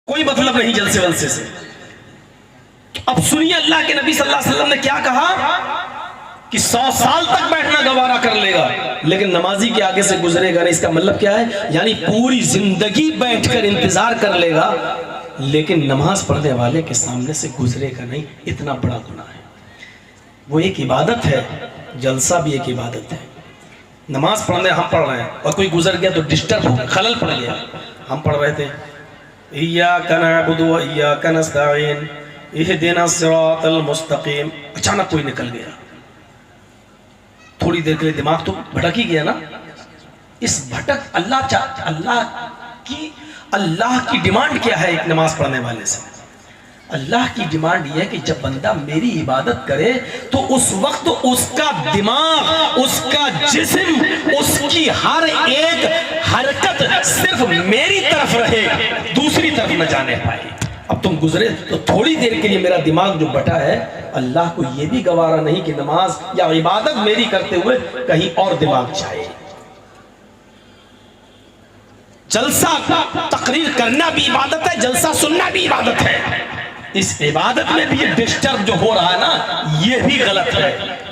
कोई मतलब नहीं जलसे वलसे से। अब सुनिए अल्लाह के नबी सल्लल्लाहु अलैहि वसल्लम ने क्या कहा कि 100 साल तक बैठना गवारा कर लेगा लेकिन नमाजी के आगे से गुजरेगा नहीं। इसका मतलब क्या है, यानी पूरी जिंदगी बैठकर इंतजार कर लेगा लेकिन नमाज पढ़ने वाले के सामने से गुजरेगा नहीं। इतना बड़ा गुनाह है। वो एक इबादत है, जलसा भी एक इबादत है। नमाज पढ़ने हम पढ़ रहे हैं और कोई गुजर गया तो डिस्टर्ब हो, खलल पड़ गया। हम पढ़ रहे थे इय्याका नअबुदु व इय्याका नस्तईन इहदिना सिरातल मुस्तकीम, अचानक कोई निकल गया। थोड़ी देर के लिए दिमाग तो भटक ही गया ना। इस भटक अल्लाह की डिमांड क्या है एक नमाज पढ़ने वाले से? अल्लाह की डिमांड यह है कि जब बंदा मेरी इबादत करे तो उस वक्त उसका दिमाग, उसका जिस्म, उसकी हर एक हरकत सिर्फ मेरी तरफ रहे, दूसरी तरफ न जाने पाए। अब तुम गुजरे तो थोड़ी देर के लिए मेरा दिमाग जो बटा है, अल्लाह को यह भी गवारा नहीं कि नमाज या इबादत मेरी करते हुए कहीं और दिमाग जाए। जलसा तकरीर करना भी इबादत है, जलसा सुनना भी इबादत है। इस इबादत में भी ये डिस्टर्ब जो हो रहा है ना, ये भी गलत है,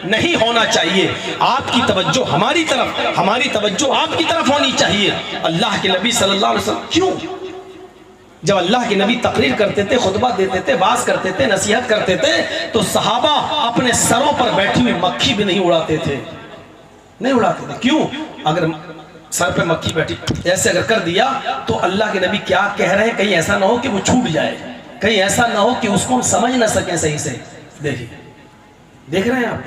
नहीं होना चाहिए। आपकी तवज्जो हमारी तरफ, हमारी तवज्जो आपकी तरफ होनी चाहिए। अल्लाह के नबी सल्लल्लाहु अलैहि वसल्लम क्यों, जब अल्लाह के नबी तकरीर करते थे, खुतबा देते थे, बात करते थे, नसीहत करते थे, तो सहाबा अपने सरों पर बैठी हुई मक्खी भी नहीं उड़ाते थे, नहीं उड़ाते थे। क्यों? अगर सर पे मक्खी बैठी ऐसे अगर कर दिया तो अल्लाह के नबी क्या कह रहे हैं, कहीं ऐसा ना हो कि वो छूट जाए, कहीं ऐसा ना हो कि उसको हम समझ ना सके सही से। देखिए, देख रहे हैं आप,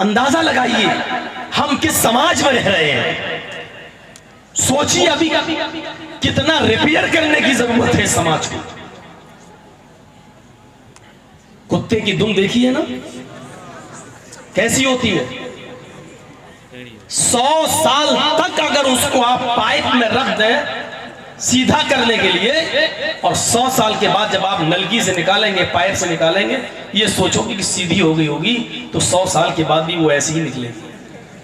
अंदाजा लगाइए हम किस समाज में रह रहे हैं। सोचिए अभी कितना रिपेयर करने की जरूरत है समाज को। कुत्ते की दुम देखी है ना, कैसी होती है? 100 साल तक अगर उसको आप पाइप में रख दें सीधा करने के लिए, और 100 साल के बाद जब आप नलकी से निकालेंगे, पाइप से निकालेंगे, ये सोचोगे कि सीधी हो गई होगी, तो 100 साल के बाद भी वो ऐसी ही निकलेगी,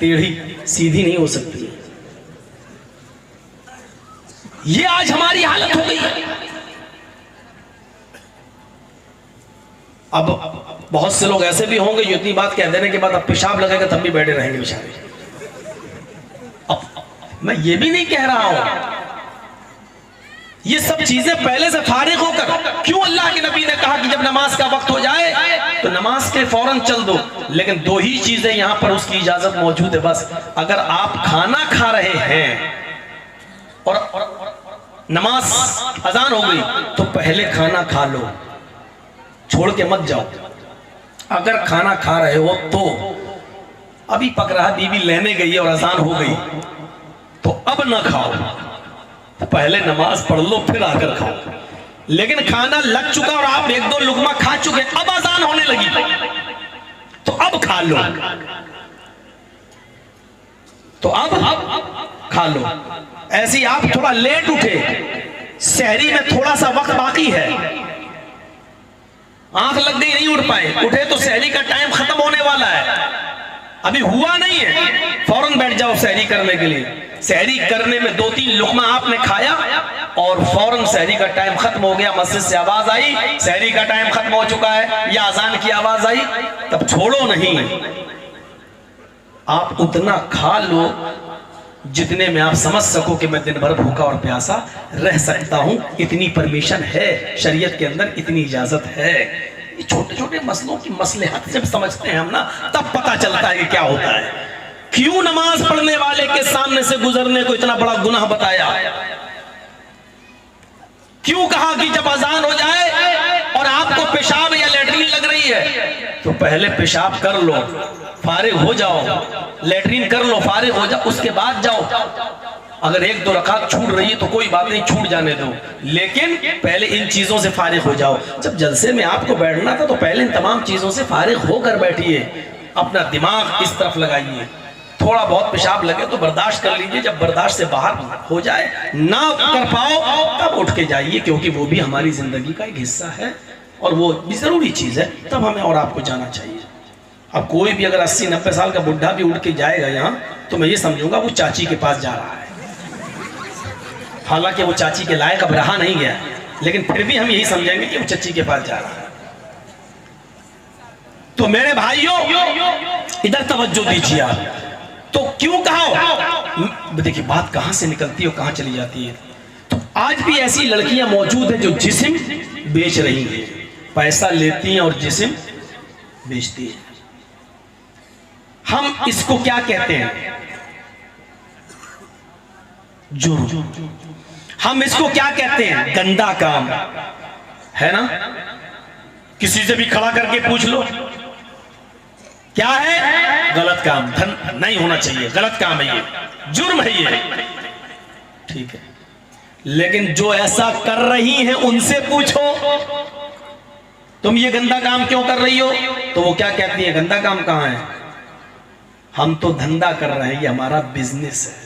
टेढ़ी, सीधी नहीं हो सकती। ये आज हमारी हालत हो गई है। अब बहुत से लोग ऐसे भी होंगे जो इतनी बात कह देने के बाद अब पेशाब लगेगा तब भी बैठे रहेंगे बेचारे। अब मैं ये भी नहीं कह रहा हूं, ये सब चीजें पहले से फारिग होकर, क्यों अल्लाह के नबी ने कहा कि जब नमाज का वक्त हो जाए तो नमाज के फौरन चल दो। लेकिन 2 ही चीजें यहां पर उसकी इजाजत मौजूद है बस। अगर आप खाना खा रहे हैं और नमाज अजान हो गई तो पहले खाना खा लो, छोड़ के मत जाओ। अगर खाना खा रहे हो तो अभी पक रहा, बीवी लेने गई है और अजान हो गई तो अब ना खाओ, तो पहले नमाज पढ़ लो फिर आकर खाओ। लेकिन खाना लग चुका और आप 1-2 लुकमा खा चुके, अब अजान होने लगी तो अब खा लो, तो अब खा लो। ऐसे ही आप थोड़ा लेट उठे, सहरी में थोड़ा सा वक्त बाकी है, आंख लग गई नहीं उठ पाए, उठे तो सहरी का टाइम खत्म होने वाला है, अभी हुआ नहीं है, फौरन बैठ जाओ सहरी करने के लिए। सहरी करने में 2-3 लुकमा आपने खाया और फौरन सहरी का टाइम खत्म हो गया, मस्जिद से आवाज आई सहरी का टाइम खत्म हो चुका है या अजान की आवाज आई, तब छोड़ो नहीं, आप उतना खा लो जितने में आप समझ सको कि मैं दिन भर भूखा और प्यासा रह सकता हूं। इतनी परमिशन है शरीयत के अंदर, इतनी इजाजत है। ये छोटे छोटे मसलों की मसलहत जब समझते हैं हम ना, तब पता चलता है कि क्या होता है। क्यों नमाज पढ़ने वाले के सामने से गुजरने को इतना बड़ा गुनाह बताया? क्यों कहा कि जब अजान हो जाए और आपको पेशाब या लैट्रिन लग रही है तो पहले पेशाब कर लो, फारिग हो जाओ, लैट्रिन कर लो, फारिग हो जाओ, उसके बाद जाओ। अगर 1-2 रकात छूट रही है तो कोई बात नहीं, छूट जाने दो, लेकिन पहले इन चीजों से फारिग हो जाओ। जब जलसे में आपको बैठना था तो पहले इन तमाम चीजों से फारिग होकर बैठिए, अपना दिमाग इस तरफ लगाइए। थोड़ा बहुत पेशाब लगे तो बर्दाश्त कर लीजिए, जब बर्दाश्त से बाहर हो जाए, ना कर पाओ तब उठ के जाइए, क्योंकि वो भी हमारी जिंदगी का एक हिस्सा है और वो भी जरूरी चीज है, तब हमें और आपको जाना चाहिए। अब कोई भी अगर 80-90 साल का बुढ़ा भी उठ के जाएगा यहाँ तो मैं ये समझूंगा वो चाची के पास जा रहा है। हालांकि वो चाची के लायक अब रहा नहीं गया, लेकिन फिर भी हम यही समझेंगे कि वो चच्ची के पास जा रहा है। तो मेरे भाइयों इधर तवज्जो दीजिए आप। तो क्यों कहा, देखिए बात कहां से निकलती है और कहां चली जाती है। तो आज भी ऐसी लड़कियां मौजूद हैं जो जिस्म बेच रही हैं, पैसा लेती हैं और जिस्म बेचती हैं। हम इसको क्या कहते हैं, जुर्म। हम इसको क्या कहते हैं, गंदा काम, है ना। किसी से भी खड़ा करके पूछ लो क्या है, गलत काम, धन नहीं होना चाहिए, गलत काम है, ये जुर्म है ये, ठीक है। लेकिन जो ऐसा कर रही हैं उनसे पूछो तुम ये गंदा काम क्यों कर रही हो, तो वो क्या कहती है, गंदा काम कहां है, हम तो धंधा कर रहे हैं, ये हमारा बिजनेस है।